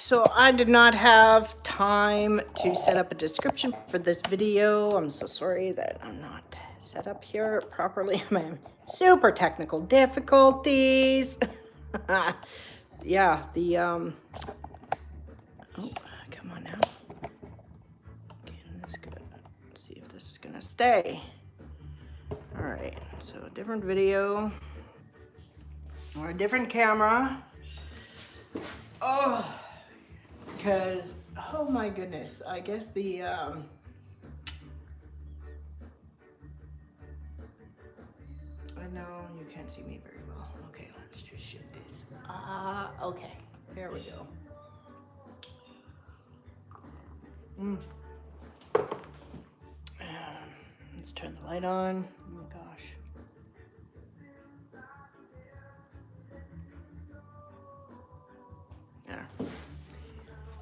So I did not have time to set up a description for this video. I'm so sorry that I'm not set up here properly. I'm having super technical difficulties. Yeah, oh, come on now. Okay, let's see if this is gonna stay. All right, so a different video or a different camera. Oh. Because, oh my goodness, I guess I know you can't see me very well. Okay, let's just shift this. Okay, there we go. Let's turn the light on. Oh my gosh.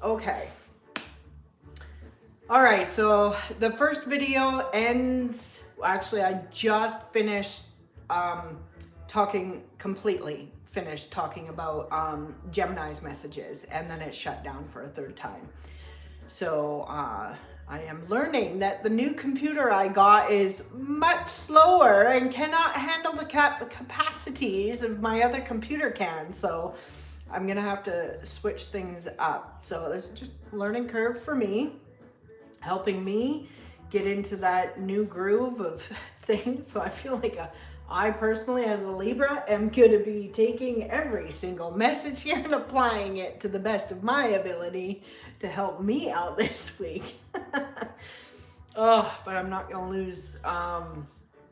Okay. All right, so the first video ends, actually I just finished completely finished talking about Gemini's messages, and then it shut down for a third time. So I am learning that the new computer I got is much slower and cannot handle the capacities of my other computer can. So I'm gonna have to switch things up. So this is just a learning curve for me, helping me get into that new groove of things. So I feel like I personally, as a Libra, am gonna be taking every single message here and applying it to the best of my ability to help me out this week. Oh, but I'm not gonna lose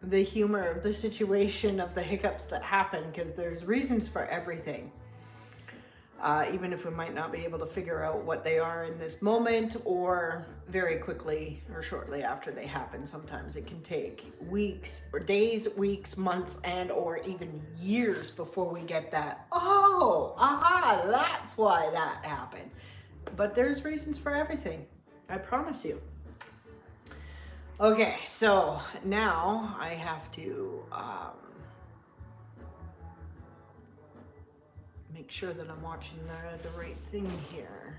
the humor of the situation, of the hiccups that happen, because there's reasons for everything. Even if we might not be able to figure out what they are in this moment or very quickly or shortly after they happen. Sometimes it can take weeks or days, weeks, months, and or even years before we get that, that's why that happened. But there's reasons for everything, I promise you. Okay, so now I have to make sure that I'm watching the right thing here.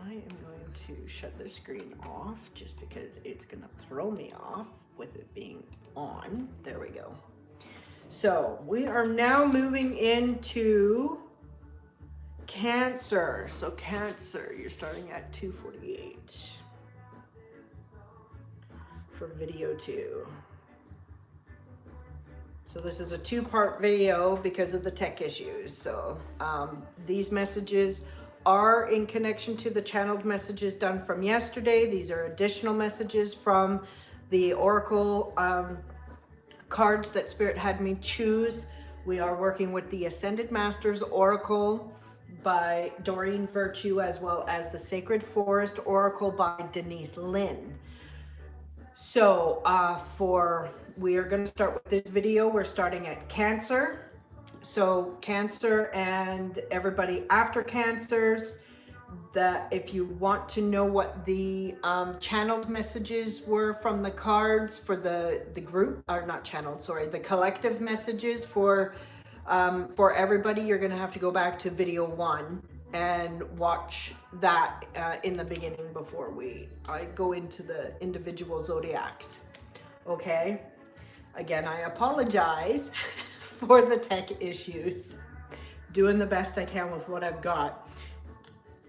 I am going to shut the screen off just because it's gonna throw me off with it being on. There we go. So we are now moving into Cancer. So Cancer, you're starting at 2:48 for video 2. So this is a 2-part video because of the tech issues. So these messages are in connection to the channeled messages done from yesterday. These are additional messages from the Oracle cards that Spirit had me choose. We are working with the Ascended Masters Oracle by Doreen Virtue, as well as the Sacred Forest Oracle by Denise Lynn. So we are going to start with this video. We're starting at Cancer. So Cancer and everybody after Cancers, that if you want to know what the channeled messages were from the cards for the group, or not channeled, sorry, the collective messages for everybody, you're going to have to go back to video 1 and watch that in the beginning before I go into the individual zodiacs. Okay, again, I apologize for the tech issues. Doing the best I can with what I've got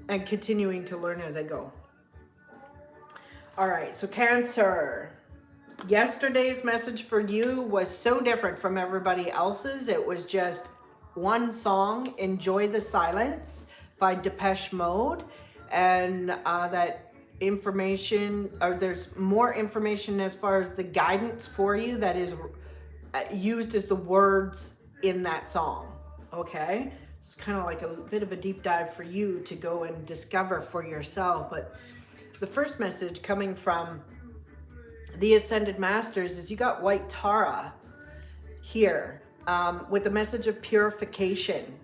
and continuing to learn as I go. All right, so Cancer. Yesterday's message for you was so different from everybody else's. It was just one song, Enjoy the Silence by Depeche Mode, and that information, or there's more information as far as the guidance for you that is used as the words in that song. Okay, it's kind of like a bit of a deep dive for you to go and discover for yourself. But the first message coming from the Ascended Masters is you got White Tara here with a message of purification.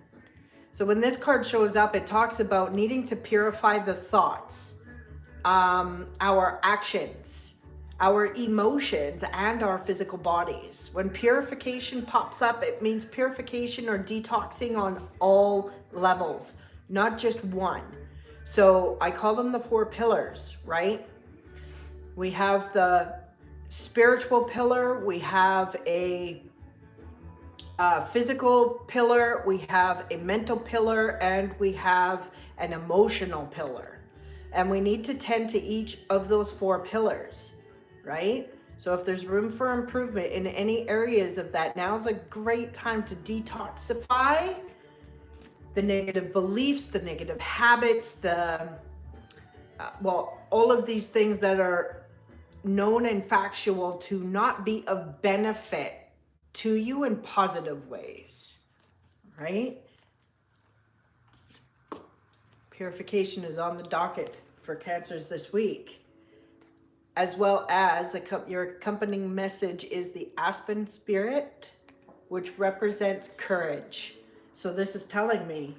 So when this card shows up, it talks about needing to purify the thoughts, our actions, our emotions, and our physical bodies. When purification pops up, it means purification or detoxing on all levels, not just one. So I call them the 4 pillars, right? We have the spiritual pillar, we have a physical pillar, we have a mental pillar, and we have an emotional pillar. And we need to tend to each of those 4 pillars, right? So if there's room for improvement in any areas of that, now's a great time to detoxify the negative beliefs, the negative habits, all of these things that are known and factual to not be of benefit to you in positive ways, right? Purification is on the docket for cancers this week, as well as your accompanying message is the Aspen Spirit, which represents courage. So this is telling me,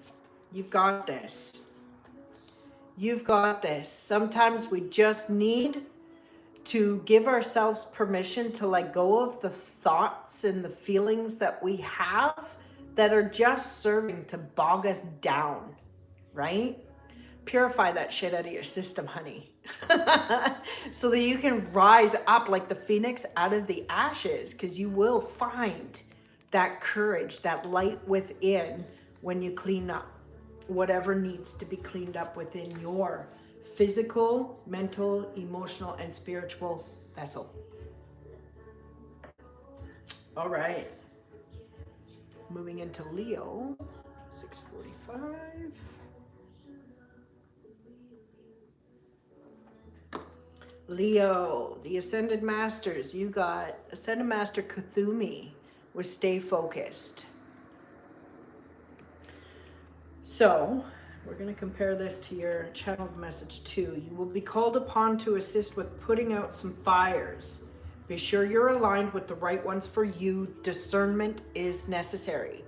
you've got this. You've got this. Sometimes we just need to give ourselves permission to let go of the thoughts and the feelings that we have that are just serving to bog us down, right? Purify that shit out of your system, honey. So that you can rise up like the phoenix out of the ashes, because you will find that courage, that light within when you clean up whatever needs to be cleaned up within your physical, mental, emotional, and spiritual vessel. All right. Moving into Leo, 6:45. Leo, the Ascended Masters, you got Ascended Master Kuthumi with Stay Focused. So, we're going to compare this to your channeled message too. You will be called upon to assist with putting out some fires. Be sure you're aligned with the right ones for you. Discernment is necessary.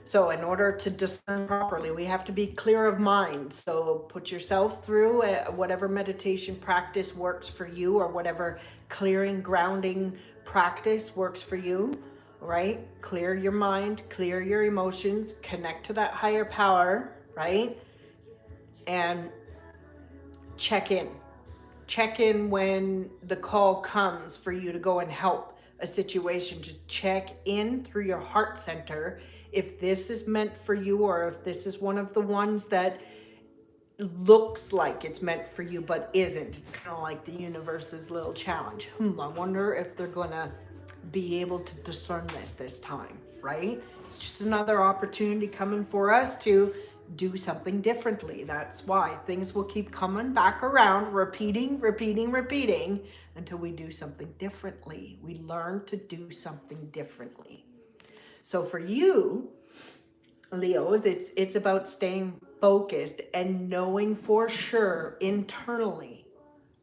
So in order to discern properly, we have to be clear of mind. So put yourself through whatever meditation practice works for you, or whatever clearing, grounding practice works for you, right? Clear your mind, clear your emotions, connect to that higher power, right? And check in. Check in when the call comes for you to go and help a situation. Just check in through your heart center if this is meant for you, or if this is one of the ones that looks like it's meant for you but isn't. It's kind of like the universe's little challenge. I wonder if they're gonna be able to discern this time, right? It's just another opportunity coming for us to do something differently. That's why things will keep coming back around, repeating until we do something differently. We learn to do something differently. So for you, Leos, it's about staying focused and knowing for sure internally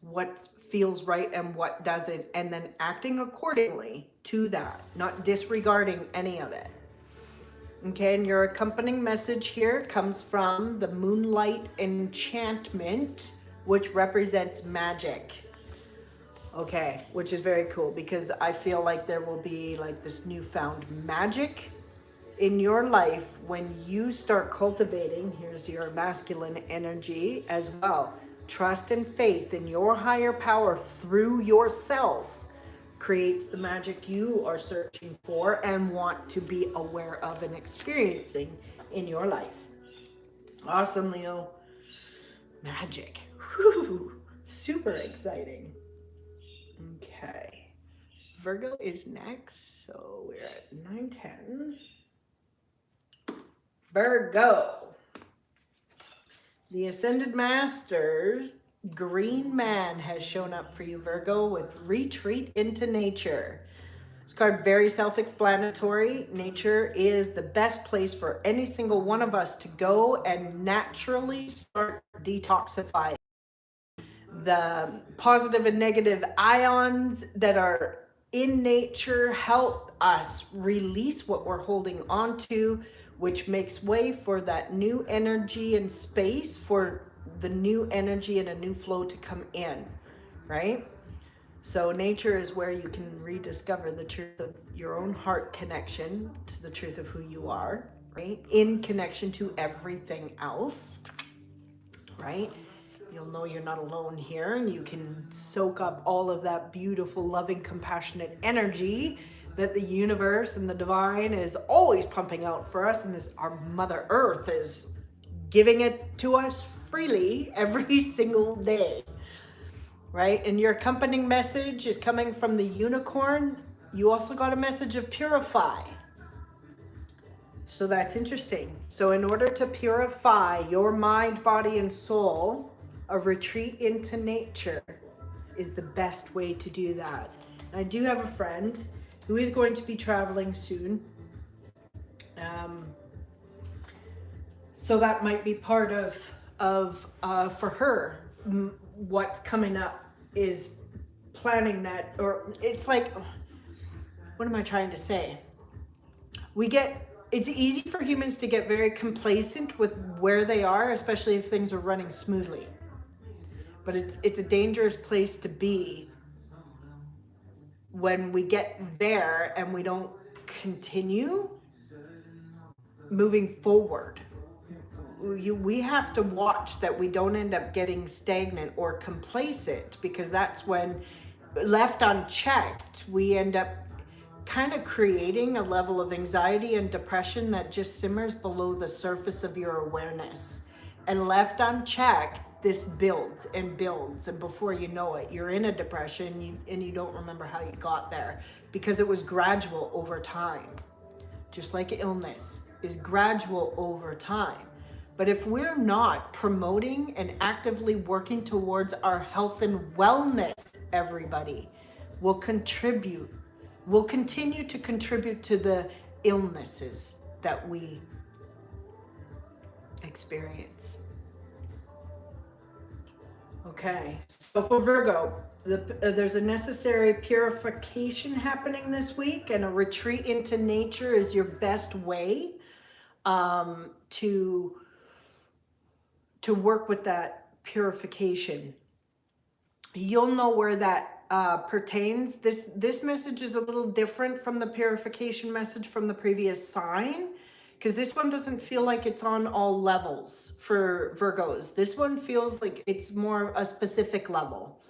what feels right and what doesn't, and then acting accordingly to that, not disregarding any of it. Okay, and your accompanying message here comes from the Moonlight Enchantment, which represents magic. Okay, which is very cool, because I feel like there will be like this newfound magic in your life when you start cultivating, here's your masculine energy as well, trust and faith in your higher power through yourself creates the magic you are searching for and want to be aware of and experiencing in your life. Awesome, Leo. Magic. Whew. Super exciting. Okay. Virgo is next, so we're at 9:10. Virgo. The Ascended Masters Green Man has shown up for you, Virgo, with Retreat into Nature. This card, very self-explanatory. Nature is the best place for any single one of us to go and naturally start detoxifying the positive and negative ions that are in nature. Help us release what we're holding on to, which makes way for that new energy and space for the new energy and a new flow to come in, right? So nature is where you can rediscover the truth of your own heart connection to the truth of who you are, right? In connection to everything else, right? You'll know you're not alone here, and you can soak up all of that beautiful, loving, compassionate energy that the universe and the divine is always pumping out for us, and our Mother Earth is giving it to us freely every single day, right? And your accompanying message is coming from the unicorn. You also got a message of purify. So that's interesting. So in order to purify your mind, body, and soul, a retreat into nature is the best way to do that. I do have a friend who is going to be traveling soon. So that might be part of for her, what's coming up is planning that, or it's like, what am I trying to say? It's easy for humans to get very complacent with where they are, especially if things are running smoothly. But it's a dangerous place to be when we get there and we don't continue moving forward. We have to watch that we don't end up getting stagnant or complacent, because that's when, left unchecked, we end up kind of creating a level of anxiety and depression that just simmers below the surface of your awareness. And left unchecked, this builds and builds, and before you know it, you're in a depression and you don't remember how you got there, because it was gradual over time. Just like illness is gradual over time. But if we're not promoting and actively working towards our health and wellness, everybody will continue to contribute to the illnesses that we experience. Okay, so for Virgo, there's a necessary purification happening this week, and a retreat into nature is your best way to work with that purification. You'll know where that pertains. This message is a little different from the purification message from the previous sign, because this one doesn't feel like it's on all levels for Virgos. This one feels like it's more a specific level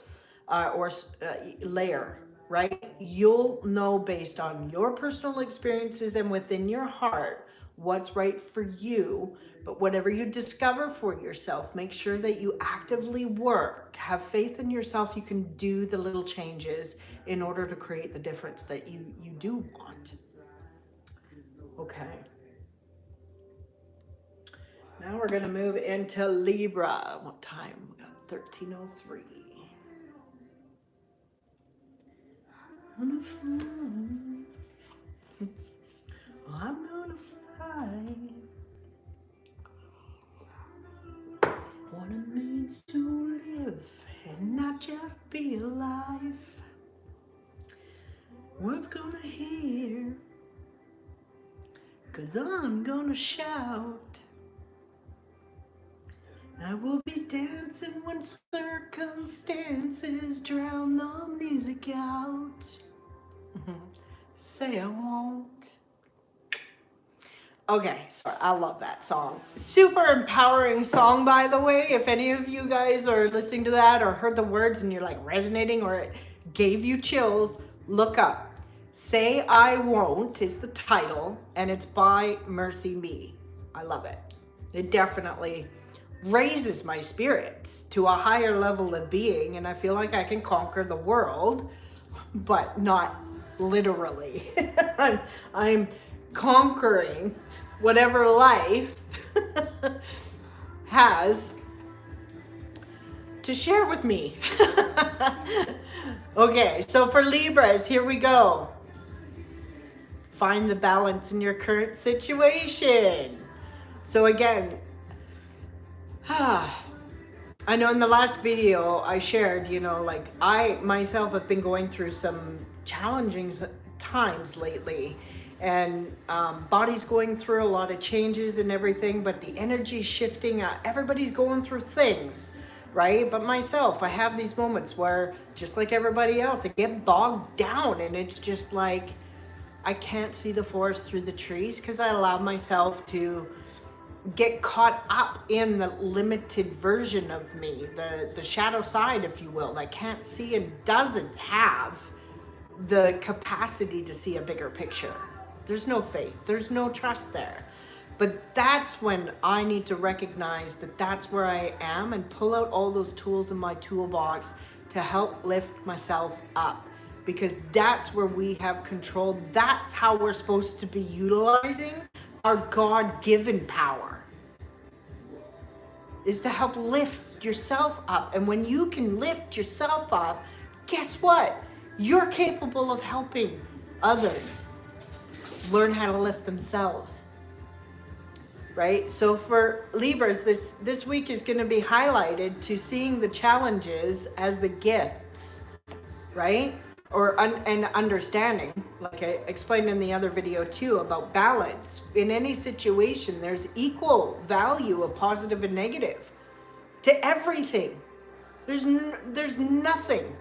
or layer, right? You'll know based on your personal experiences and within your heart what's right for you. But whatever you discover for yourself, make sure that you actively work. Have faith in yourself. You can do the little changes in order to create the difference that you do want. Okay. Now we're going to move into Libra. What time? We got 13:03. I'm gonna fly. What it means to live and not just be alive. World's gonna hear, 'cause I'm gonna shout. I will be dancing when circumstances drown the music out. Say I won't. Okay, so I love that song. Super empowering song, by the way. If any of you guys are listening to that or heard the words and you're like resonating or it gave you chills, look up. Say I Won't is the title, and it's by Mercy Me. I love it. It definitely raises my spirits to a higher level of being, and I feel like I can conquer the world, but not literally. I'm conquering whatever life has to share with me. Okay, so for Libras, here we go. Find the balance in your current situation. So again, I know in the last video I shared, like I myself have been going through some challenging times lately, and body's going through a lot of changes and everything, but the energy's shifting. Everybody's going through things, right? But myself, I have these moments where, just like everybody else, I get bogged down, and it's just like I can't see the forest through the trees because I allow myself to get caught up in the limited version of me, the shadow side, if you will, that can't see and doesn't have the capacity to see a bigger picture. There's no faith, there's no trust there. But that's when I need to recognize that that's where I am and pull out all those tools in my toolbox to help lift myself up, because that's where we have control. That's how we're supposed to be utilizing our God-given power, is to help lift yourself up. And when you can lift yourself up, guess what? You're capable of helping others learn how to lift themselves, right? So for Libras, this week is going to be highlighted to seeing the challenges as the gifts, right? And understanding, like I explained in the other video too, about balance. In any situation, there's equal value of positive and negative to everything. There's nothing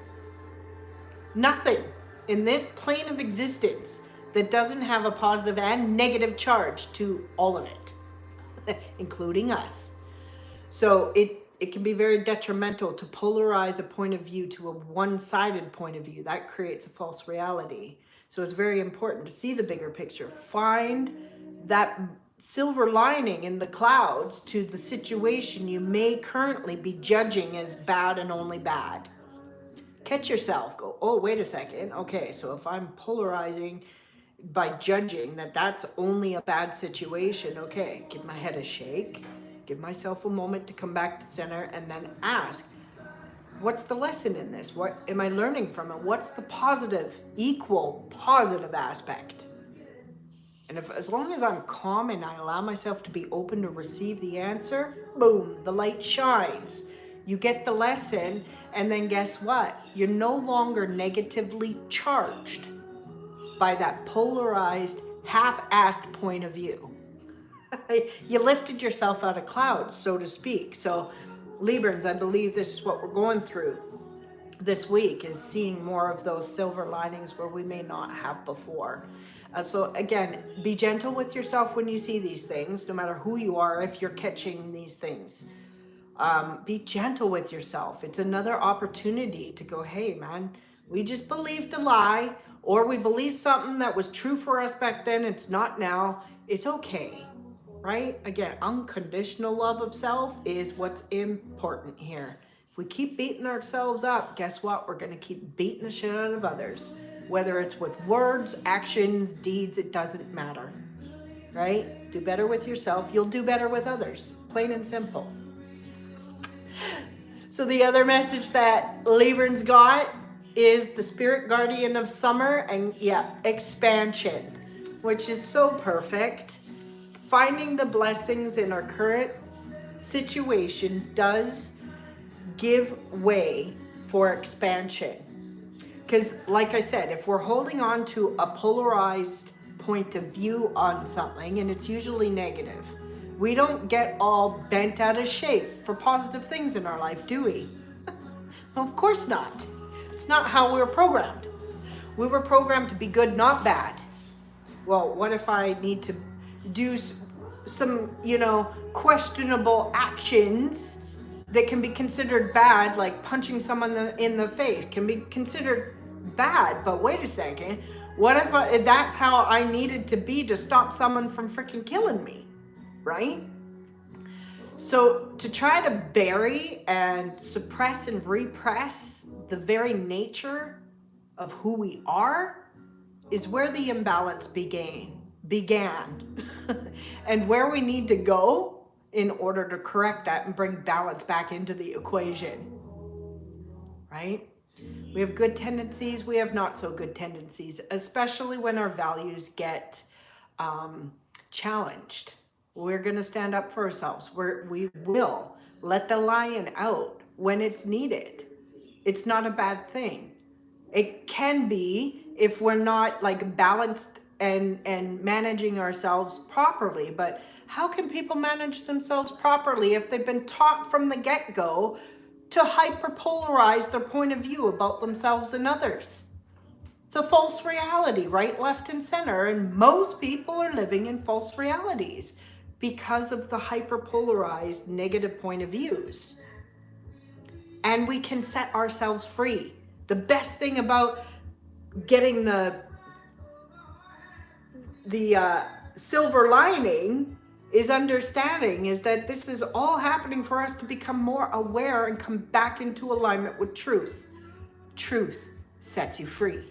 in this plane of existence that doesn't have a positive and negative charge to all of it, including us. So it can be very detrimental to polarize a point of view to a one-sided point of view. That creates a false reality. So it's very important to see the bigger picture. Find that silver lining in the clouds to the situation you may currently be judging as bad and only bad. Catch yourself, go, oh, wait a second. Okay, so if I'm polarizing by judging that that's only a bad situation, okay, give my head a shake. Give myself a moment to come back to center and then ask, what's the lesson in this? What am I learning from it? What's the positive, equal positive aspect? And as long as I'm calm and I allow myself to be open to receive the answer, boom, the light shines. You get the lesson, and then guess what? You're no longer negatively charged by that polarized, half-assed point of view. You lifted yourself out of clouds, so to speak. So Librans, I believe this is what we're going through this week, is seeing more of those silver linings where we may not have before. So again, be gentle with yourself when you see these things, no matter who you are, if you're catching these things. Be gentle with yourself. It's another opportunity to go, hey man, we just believed a lie, or we believed something that was true for us back then, it's not now. It's okay. Right? Again, unconditional love of self is what's important here. If we keep beating ourselves up, guess what? We're going to keep beating the shit out of others. Whether it's with words, actions, deeds, it doesn't matter. Right? Do better with yourself. You'll do better with others. Plain and simple. So the other message that Librans got is the spirit guardian of summer and expansion, which is so perfect. Finding the blessings in our current situation does give way for expansion. Because like I said, if we're holding on to a polarized point of view on something, and it's usually negative, we don't get all bent out of shape for positive things in our life, do we? Of course not. It's not how we were programmed. We were programmed to be good, not bad. Well, what if I need to do some, questionable actions that can be considered bad, like punching someone in the face can be considered bad. But wait a second, what if that's how I needed to be to stop someone from freaking killing me, right? So to try to bury and suppress and repress the very nature of who we are is where the imbalance began and where we need to go in order to correct that and bring balance back into the equation, right? We have good tendencies, we have not so good tendencies, especially when our values get challenged. We're going to stand up for ourselves. We will let the lion out when it's needed. It's not a bad thing. It can be if we're not like balanced and managing ourselves properly. But how can people manage themselves properly if they've been taught from the get-go to hyperpolarize their point of view about themselves and others? It's a false reality, right, left, and center. And most people are living in false realities. because of the hyperpolarized negative point of views. And we can set ourselves free. The best thing about getting the silver lining is understanding is that this is all happening for us to become more aware and come back into alignment with truth. Truth sets you free.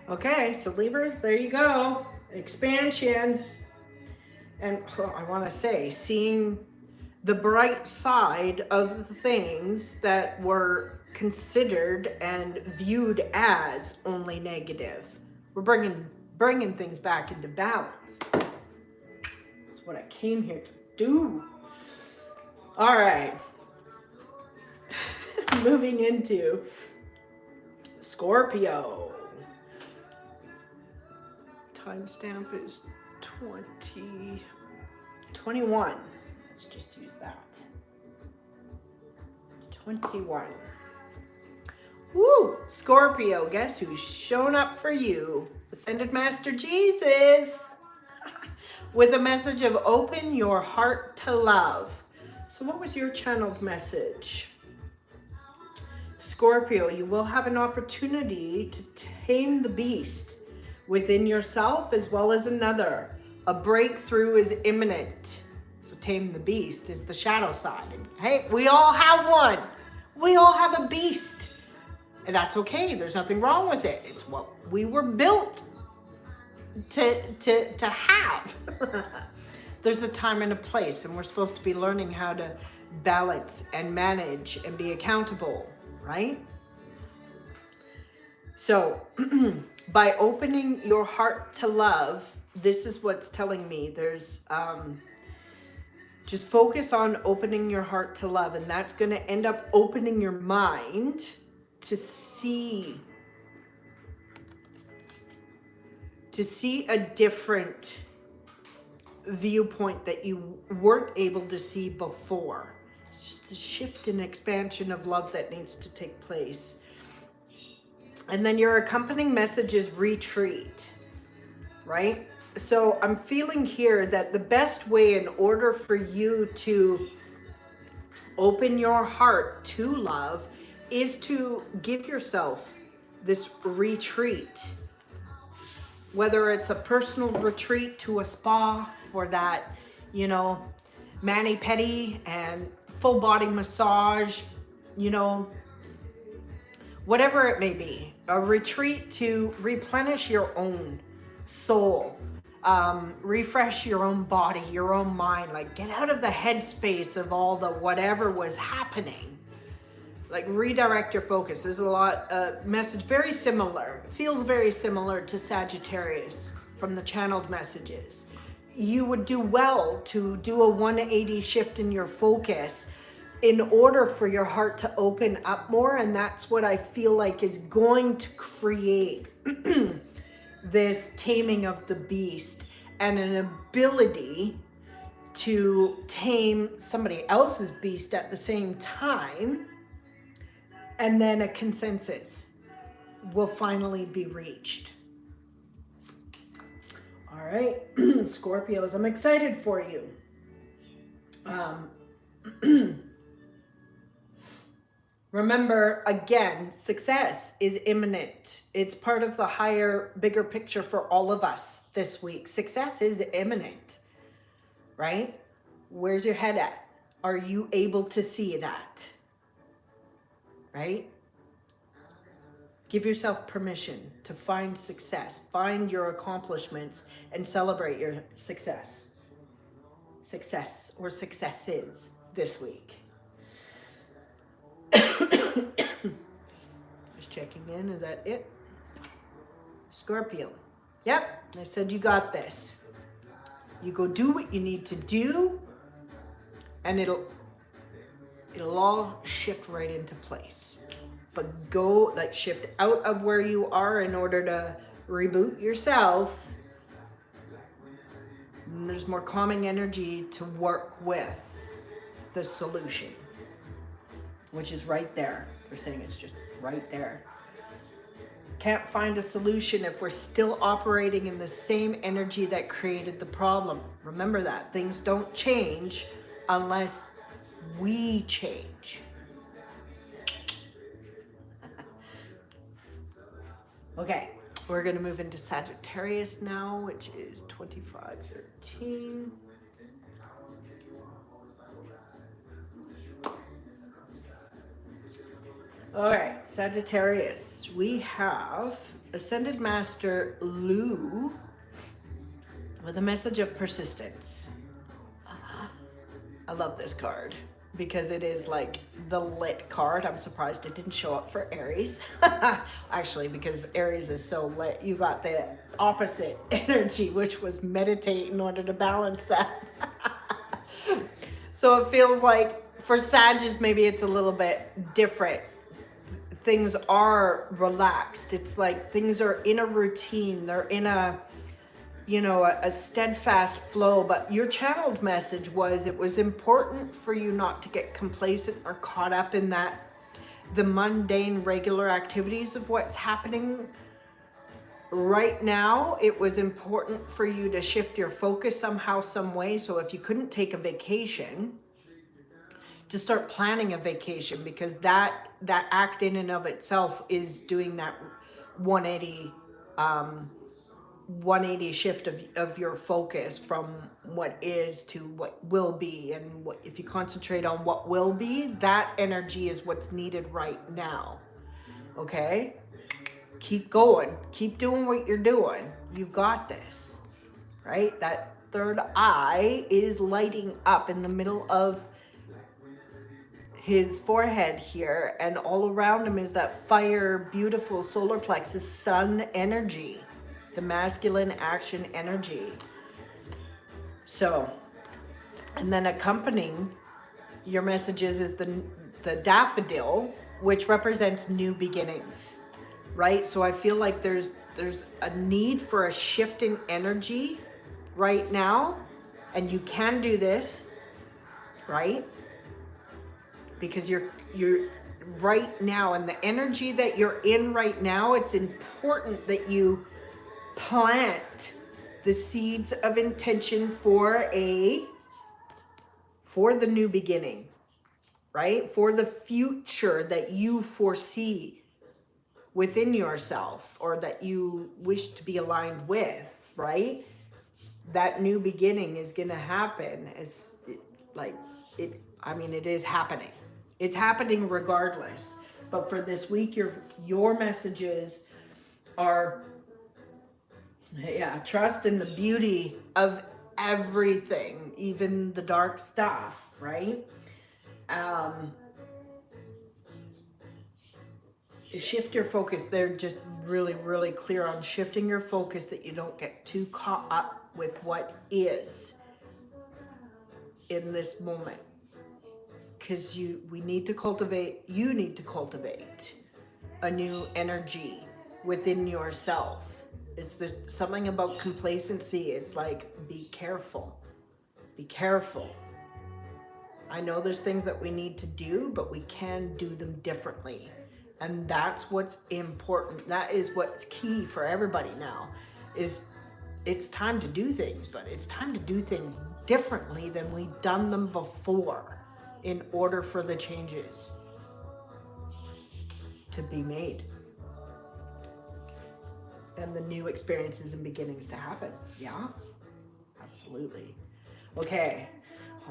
Okay, so Libras, there you go. Expansion. And I want to say, seeing the bright side of the things that were considered and viewed as only negative. We're bringing things back into balance. That's what I came here to do. All right. Moving into Scorpio. Timestamp is 2021. Let's just use that. 21. Woo! Scorpio, guess who's shown up for you? Ascended Master Jesus. With a message of open your heart to love. So what was your channeled message? Scorpio, you will have an opportunity to tame the beast within yourself as well as another. A breakthrough is imminent. So tame the beast is the shadow side. And hey, we all have one. We all have a beast. And that's okay. There's nothing wrong with it. It's what we were built to have. There's a time and a place, and we're supposed to be learning how to balance and manage and be accountable, right? So by opening your heart to love, this is what's telling me. There's just focus on opening your heart to love, and that's going to end up opening your mind to see a different viewpoint that you weren't able to see before. It's just a shift and expansion of love that needs to take place. And then your accompanying message is retreat, right? So I'm feeling here that the best way in order for you to open your heart to love is to give yourself this retreat. Whether it's a personal retreat to a spa for that, mani-pedi and full body massage, whatever it may be. A retreat to replenish your own soul. Refresh your own body, your own mind, like get out of the headspace of all the whatever was happening. Like redirect your focus. There's a lot message very similar, feels very similar to Sagittarius from the channeled messages. You would do well to do a 180 shift in your focus in order for your heart to open up more, and that's what I feel like is going to create this taming of the beast and an ability to tame somebody else's beast at the same time, and then a consensus will finally be reached. All right, Scorpios, I'm excited for you. Remember, again, success is imminent. It's part of the higher, bigger picture for all of us this week. Success is imminent, right? Where's your head at? Are you able to see that? Right? Give yourself permission to find success, find your accomplishments, and celebrate your success. Success or successes this week. Just checking in, is that it? Scorpio. Yep, I said you got this. You go do what you need to do, and it'll all shift right into place. But go, shift out of where you are in order to reboot yourself. And there's more calming energy to work with the solution, which is right there. They're saying it's just right there. can't find a solution if we're still operating in the same energy that created the problem. Remember that. Things don't change unless we change. Okay, we're going to move into Sagittarius now, which is 2513. All right, Sagittarius, we have Ascended Master Lu with a message of persistence. I love this card because it is like the lit card. I'm surprised it didn't show up for Aries. Actually, because Aries is so lit, you got the opposite energy, which was meditate in order to balance that. So it feels like for Sagittarius, maybe it's a little bit different. Things are relaxed. It's like things are in a routine. They're in a, you know, a steadfast flow. But your channeled message was, it was important for you not to get complacent or caught up in that, the mundane, regular activities of what's happening right now. It was important for you to shift your focus somehow, some way. So if you couldn't take a vacation, to start planning a vacation, because that act in and of itself is doing that 180 shift of your focus from what is to what will be. And what, if you concentrate on what will be, that energy is what's needed right now. Okay, keep going, keep doing what you're doing. You've got this, right? That third eye is lighting up in the middle of his forehead here, and all around him is that fire, beautiful solar plexus, sun energy, the masculine action energy. So, and then accompanying your messages is the daffodil, which represents new beginnings, right? So I feel like there's a need for a shift in energy right now, and you can do this, right? Because you're right now, and the energy that you're in right now, it's important that you plant the seeds of intention for the new beginning, right? For the future that you foresee within yourself, or that you wish to be aligned with, right? That new beginning is going to happen as it is happening. It's happening regardless. But for this week, your messages are, trust in the beauty of everything, even the dark stuff, right? Shift your focus. They're just really, really clear on shifting your focus, that you don't get too caught up with what is in this moment. Because you need to cultivate a new energy within yourself. It's this something about complacency. It's like, be careful. I know there's things that we need to do, but we can do them differently. And that's what's important. That is what's key for everybody now, is it's time to do things, but it's time to do things differently than we've done them before, in order for the changes to be made and the new experiences and beginnings to happen. Yeah, absolutely. Okay,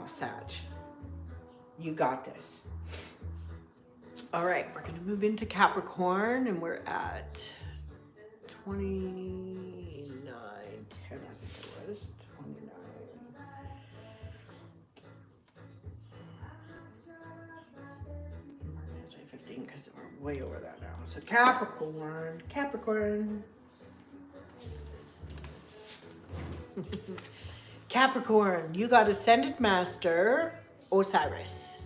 Sag, you got this. All right, we're going to move into Capricorn, and we're at 29, 10, I think it was, 29. 15, because we're way over that now. So Capricorn. Capricorn, you got Ascended Master Osiris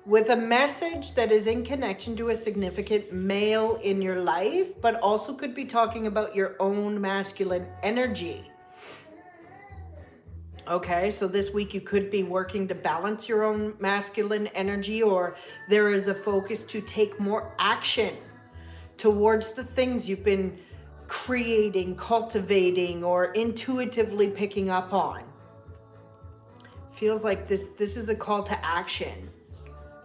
with a message that is in connection to a significant male in your life, but also could be talking about your own masculine energy. Okay, so this week you could be working to balance your own masculine energy, or there is a focus to take more action towards the things you've been creating, cultivating, or intuitively picking up on. Feels like this is a call to action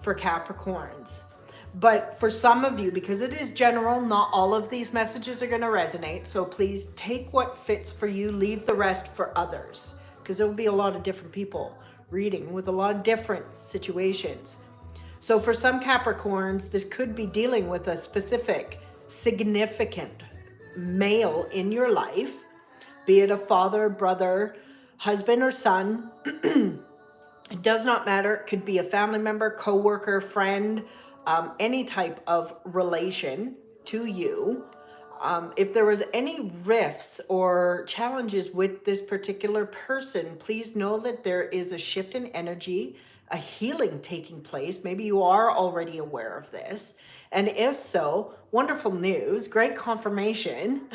for Capricorns. But for some of you, because it is general, not all of these messages are going to resonate. So please take what fits for you, leave the rest for others, because there will be a lot of different people reading with a lot of different situations. So for some Capricorns, this could be dealing with a specific, significant male in your life, be it a father, brother, husband, or son. It does not matter. It could be a family member, coworker, friend, any type of relation to you. If there was any rifts or challenges with this particular person, please know that there is a shift in energy, a healing taking place. Maybe you are already aware of this. And if so, wonderful news, great confirmation.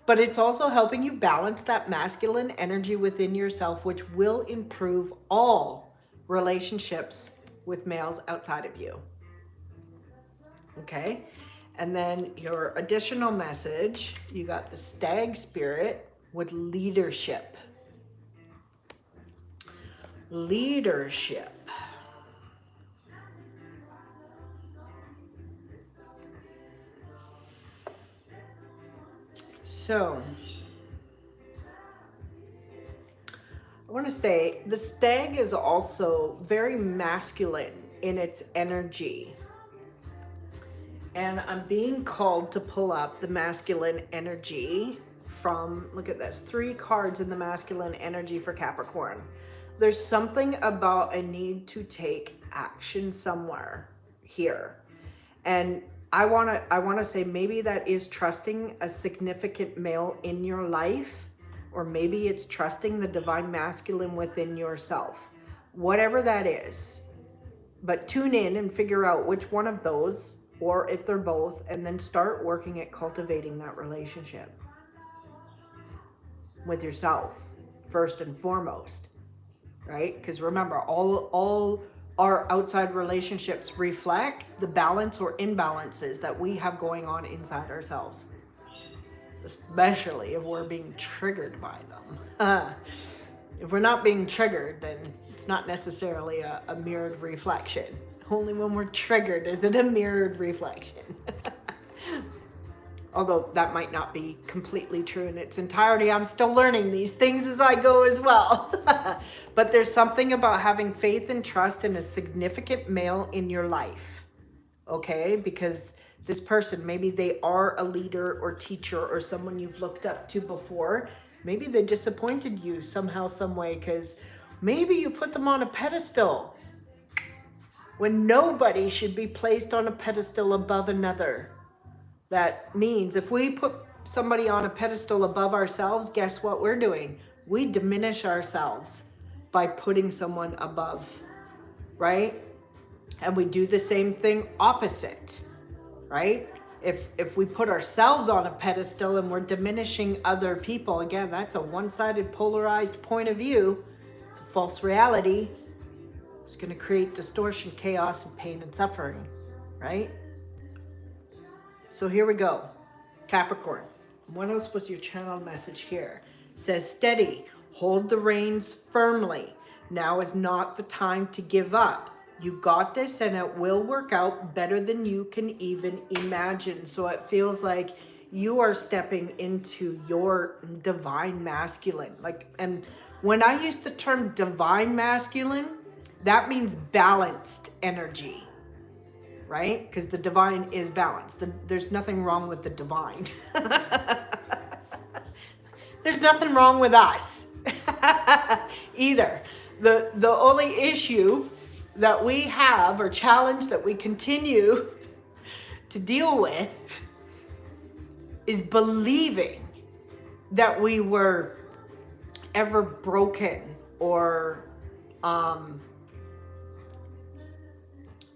But it's also helping you balance that masculine energy within yourself, which will improve all relationships with males outside of you. Okay? And then your additional message, you got the stag spirit with leadership. Leadership. So, I want to say the stag is also very masculine in its energy. And I'm being called to pull up the masculine energy from, look at this, 3 cards in the masculine energy for Capricorn. There's something about a need to take action somewhere here. And I want to say maybe that is trusting a significant male in your life, or maybe it's trusting the divine masculine within yourself. Whatever that is. But tune in and figure out which one of those, or if they're both, and then start working at cultivating that relationship with yourself first and foremost, right? Because remember, all our outside relationships reflect the balance or imbalances that we have going on inside ourselves, especially if we're being triggered by them. If we're not being triggered, then it's not necessarily a mirrored reflection. Only when we're triggered is it a mirrored reflection. Although that might not be completely true in its entirety. I'm still learning these things as I go as well. But there's something about having faith and trust in a significant male in your life. Okay? Because this person, maybe they are a leader or teacher or someone you've looked up to before. Maybe they disappointed you somehow, some way, because maybe you put them on a pedestal when nobody should be placed on a pedestal above another. That means if we put somebody on a pedestal above ourselves, guess what we're doing? We diminish ourselves by putting someone above, right? And we do the same thing opposite, right? If we put ourselves on a pedestal and we're diminishing other people, again, that's a one-sided polarized point of view. It's a false reality. It's going to create distortion, chaos, and pain and suffering, right? So here we go. Capricorn, what else was your channel message here? It says, steady, hold the reins firmly. Now is not the time to give up. You got this and it will work out better than you can even imagine. So it feels like you are stepping into your divine masculine. And when I use the term divine masculine, that means balanced energy. Right? Because the divine is balanced. There's nothing wrong with the divine. There's nothing wrong with us either. The only issue that we have, or challenge that we continue to deal with, is believing that we were ever broken or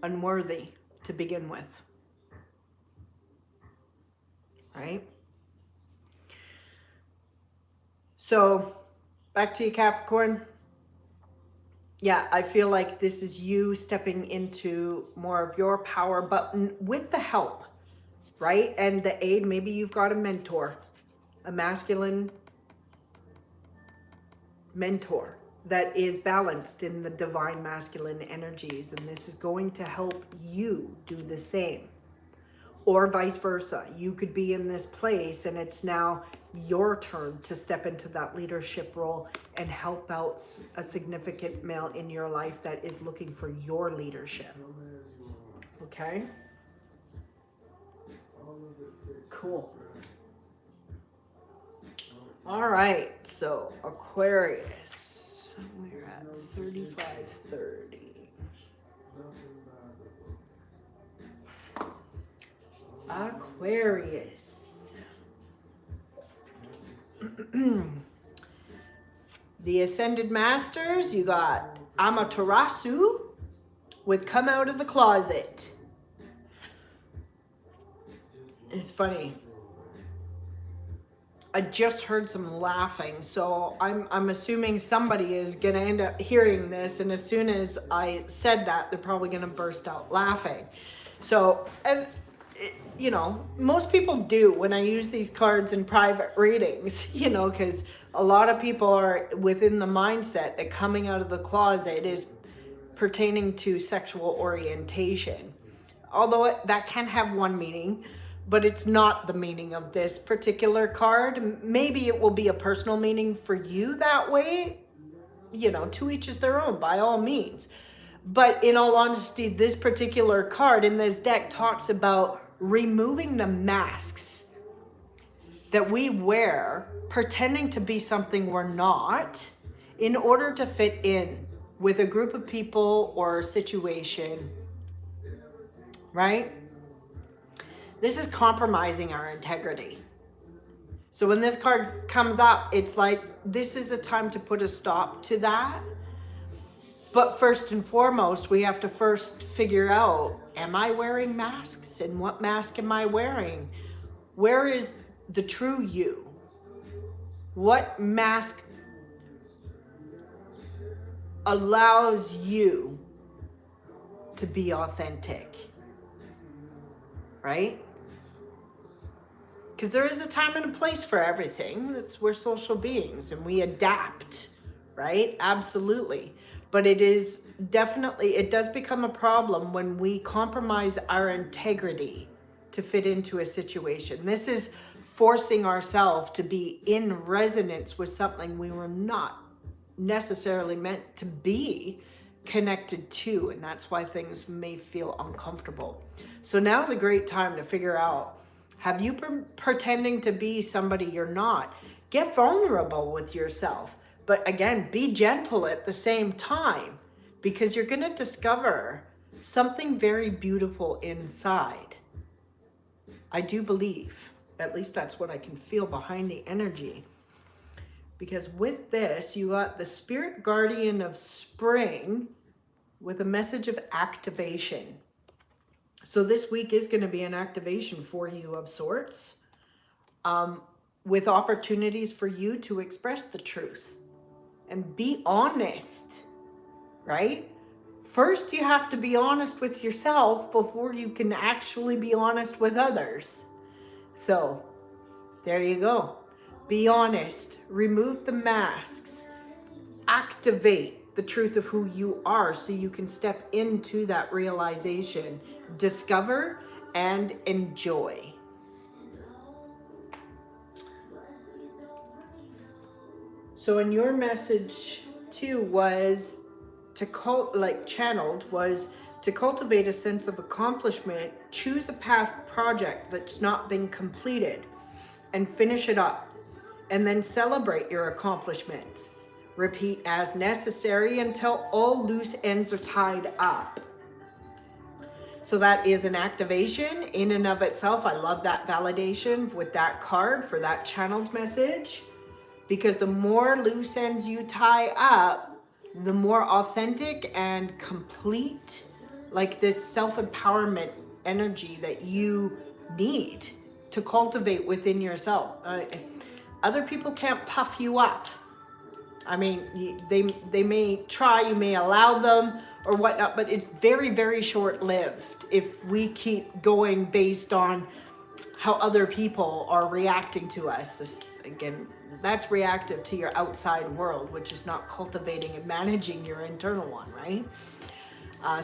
unworthy to begin with, right? So back to you, Capricorn. Yeah, I feel like this is you stepping into more of your power, but with the help right? And the 8, maybe you've got a mentor, a masculine mentor that is balanced in the divine masculine energies, and this is going to help you do the same. Or vice versa. You could be in this place and it's now your turn to step into that leadership role and help out a significant male in your life that is looking for your leadership. Okay? Cool. All right, so Aquarius. We're at 35:30. Aquarius. The Ascended Masters, you got Amaterasu with Come Out of the Closet. It's funny. I just heard some laughing, so I'm assuming somebody is gonna end up hearing this, and as soon as I said that, they're probably gonna burst out laughing. So, and you know, most people do when I use these cards in private readings, you know, because a lot of people are within the mindset that coming out of the closet is pertaining to sexual orientation. Although that can have one meaning, but it's not the meaning of this particular card. Maybe it will be a personal meaning for you that way. You know, to each is their own, by all means. But in all honesty, this particular card in this deck talks about removing the masks that we wear, pretending to be something we're not, in order to fit in with a group of people or a situation, right? This is compromising our integrity. So when this card comes up, it's like, this is a time to put a stop to that. But first and foremost, we have to first figure out, am I wearing masks? And what mask am I wearing? Where is the true you? What mask allows you to be authentic? Right? Because there is a time and a place for everything. We're social beings and we adapt, right? Absolutely. But it is definitely, it does become a problem when we compromise our integrity to fit into a situation. This is forcing ourselves to be in resonance with something we were not necessarily meant to be connected to. And that's why things may feel uncomfortable. So now is a great time to figure out, have you been pretending to be somebody you're not? Get vulnerable with yourself. But again, be gentle at the same time, because you're going to discover something very beautiful inside. I do believe, at least that's what I can feel behind the energy. Because with this, you got the Spirit Guardian of Spring with a message of activation. So this week is going to be an activation for you of sorts, with opportunities for you to express the truth. And be honest, right? First, you have to be honest with yourself before you can actually be honest with others. So, there you go. Be honest. Remove the masks. Activate the truth of who you are so you can step into that realization. Discover and enjoy. So in your message too was to channeled was to cultivate a sense of accomplishment, choose a past project that's not been completed and finish it up, and then celebrate your accomplishments. Repeat as necessary until all loose ends are tied up. So that is an activation in and of itself. I love that validation with that card for that channeled message. Because the more loose ends you tie up, the more authentic and complete, like this self-empowerment energy that you need to cultivate within yourself. Other people can't puff you up. I mean, they may try, you may allow them or whatnot, but it's very, very short-lived if we keep going based on how other people are reacting to us. This, again, that's reactive to your outside world, which is not cultivating and managing your internal one, right?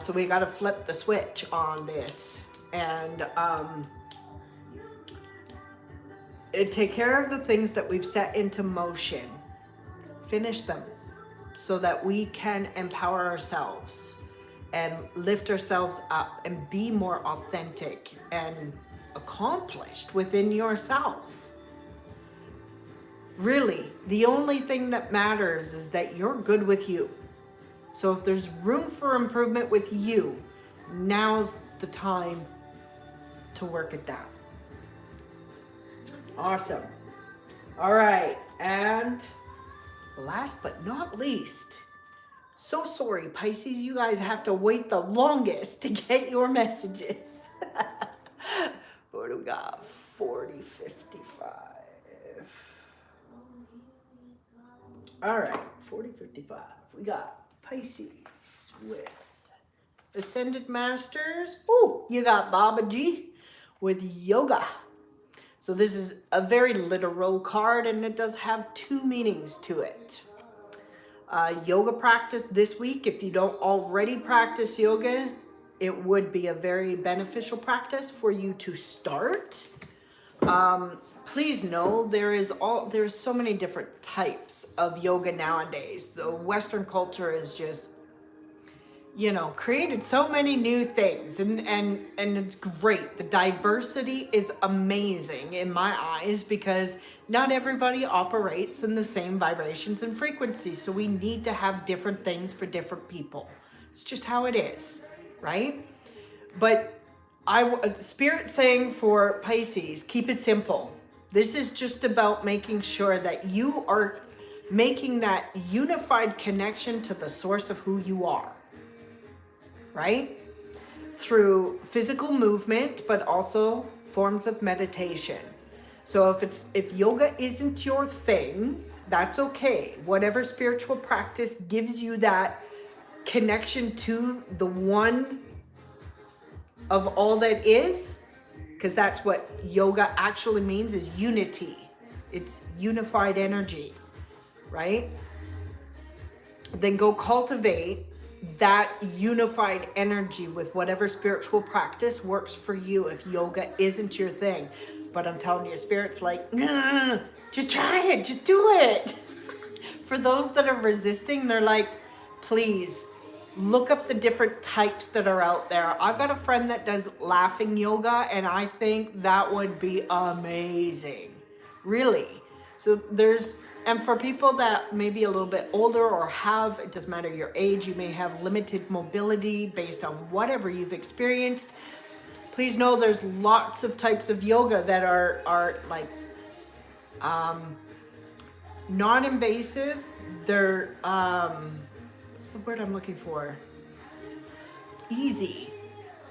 So we got to flip the switch on this and take care of the things that we've set into motion. Finish them so that we can empower ourselves and lift ourselves up and be more authentic and accomplished within yourself. Really, the only thing that matters is that you're good with you. So if there's room for improvement with you, now's the time to work at that. Awesome. All right, and last but not least, so sorry, Pisces, you guys have to wait the longest to get your messages. What do we got? 40, 55. All right, 40, 55. We got Pisces with Ascended Masters. Ooh, you got Baba G with Yoga. So this is a very literal card, and it does have two meanings to it. Yoga practice this week. If you don't already practice yoga, it would be a very beneficial practice for you to start. Please know there's so many different types of yoga nowadays. The Western culture is just, created so many new things, and it's great. The diversity is amazing in my eyes because not everybody operates in the same vibrations and frequencies. So we need to have different things for different people. It's just how it is, right? But Spirit saying for Pisces, keep it simple. This is just about making sure that you are making that unified connection to the source of who you are, right? Through physical movement, but also forms of meditation. So if yoga isn't your thing, that's okay. Whatever spiritual practice gives you that connection to the one of all that is, because that's what yoga actually means, is unity. It's unified energy, right? Then go cultivate that unified energy with whatever spiritual practice works for you if yoga isn't your thing. But I'm telling you, Spirit's like, nah, just try it, just do it. For those that are resisting, they're like, please, look up the different types that are out there. I've got a friend that does laughing yoga, and I think that would be amazing. Really. So and for people that may be a little bit older or it doesn't matter your age, you may have limited mobility based on whatever you've experienced. Please know there's lots of types of yoga that are like non-invasive. They're what's the word I'm looking for? Easy.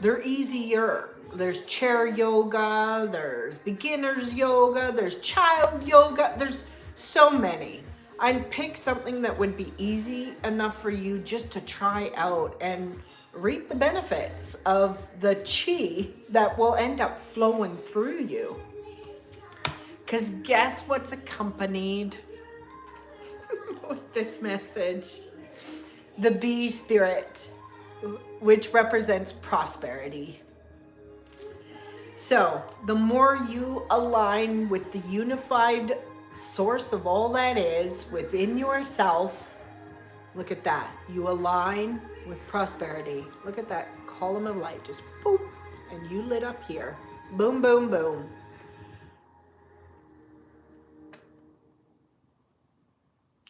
They're easier. There's chair yoga, there's beginner's yoga, there's child yoga, there's so many. I'd pick something that would be easy enough for you just to try out and reap the benefits of the chi that will end up flowing through you. Because guess what's accompanied with this message? The bee spirit, which represents prosperity. So the more you align with the unified source of all that is within yourself, look at that. You align with prosperity. Look at that column of light, just boom, and you lit up here. Boom, boom, boom.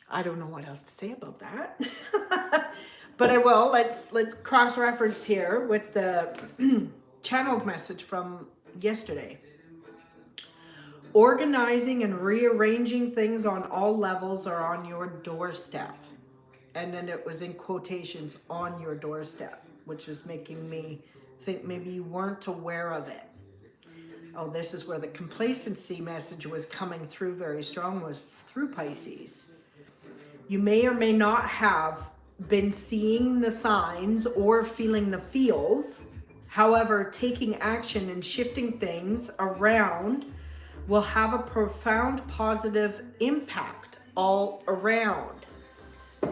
I don't know what else to say about that. But I will. Let's cross-reference here with the channeled message from yesterday. Organizing and rearranging things on all levels are on your doorstep. And then it was in quotations, on your doorstep, which was making me think maybe you weren't aware of it. Oh, this is where the complacency message was coming through very strong, was through Pisces. You may or may not have been seeing the signs or feeling the feels. However, taking action and shifting things around will have a profound positive impact all around.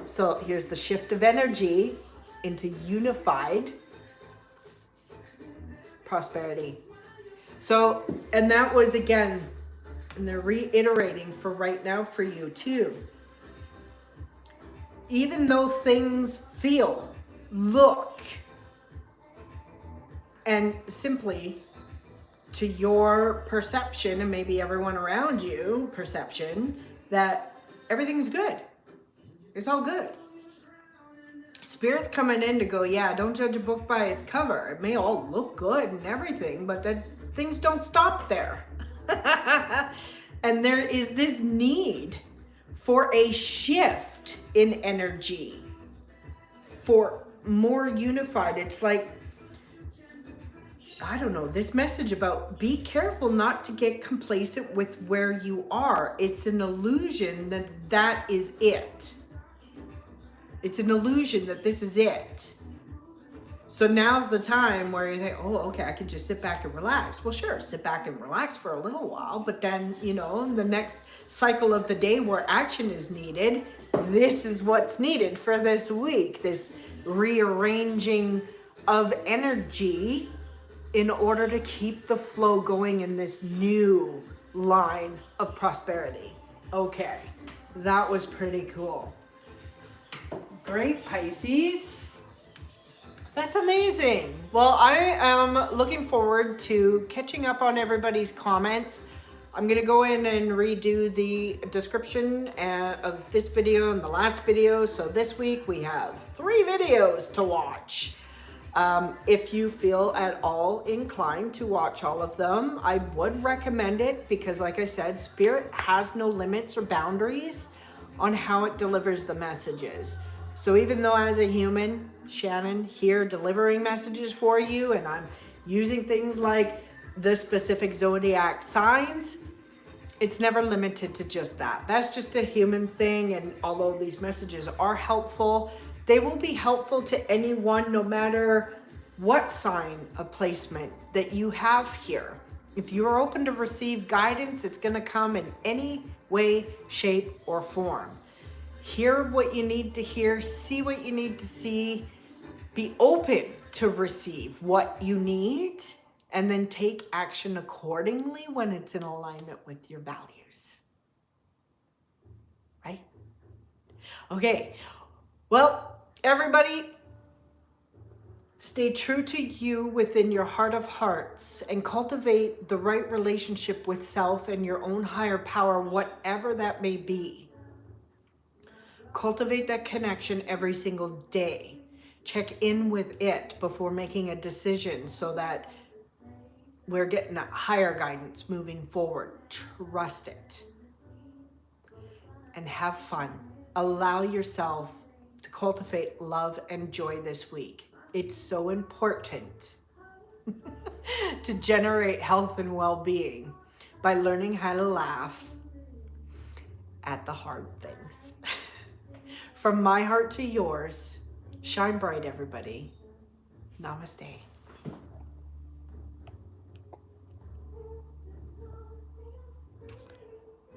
So here's the shift of energy into unified prosperity. So, and that was again, and they're reiterating for right now for you too. Even though things feel, look, and simply to your perception and maybe everyone around you perception that everything's good. It's all good. Spirit's coming in to go, yeah, don't judge a book by its cover. It may all look good and everything, but then things don't stop there. And there is this need for a shift in energy, for more unified. It's like, I don't know, this message about be careful not to get complacent with where you are. It's an illusion that that is it. It's an illusion that this is it. So now's the time where you think, oh, okay, I can just sit back and relax. Well, sure, sit back and relax for a little while, but then, you know, the next cycle of the day where action is needed, this is what's needed for this week, this rearranging of energy in order to keep the flow going in this new line of prosperity. Okay, that was pretty cool. Great, Pisces. That's amazing. Well, I am looking forward to catching up on everybody's comments. I'm gonna go in and redo the description of this video and the last video. So this week we have 3 videos to watch. If you feel at all inclined to watch all of them, I would recommend it because, like I said, Spirit has no limits or boundaries on how it delivers the messages. So even though as a human, Shannon here delivering messages for you, and I'm using things like the specific zodiac signs, it's never limited to just that. That's just a human thing, and although these messages are helpful, they will be helpful to anyone, no matter what sign of placement that you have here. If you're open to receive guidance, it's going to come in any way, shape, or form. Hear what you need to hear, see what you need to see, be open to receive what you need, and then take action accordingly when it's in alignment with your values. Right? Okay. Well, everybody, stay true to you within your heart of hearts and cultivate the right relationship with self and your own higher power, whatever that may be. Cultivate that connection every single day. Check in with it before making a decision so that we're getting that higher guidance moving forward. Trust it. And have fun. Allow yourself to cultivate love and joy this week. It's so important to generate health and well-being by learning how to laugh at the hard things. From my heart to yours, shine bright, everybody. Namaste.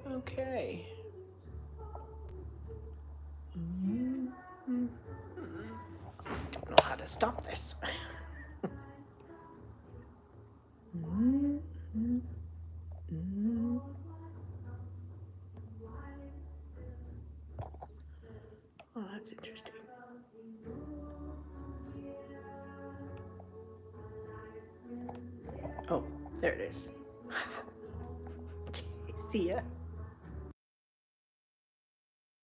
Okay. I don't know how to stop this. Oh, that's interesting. Oh, there it is. Okay, see ya.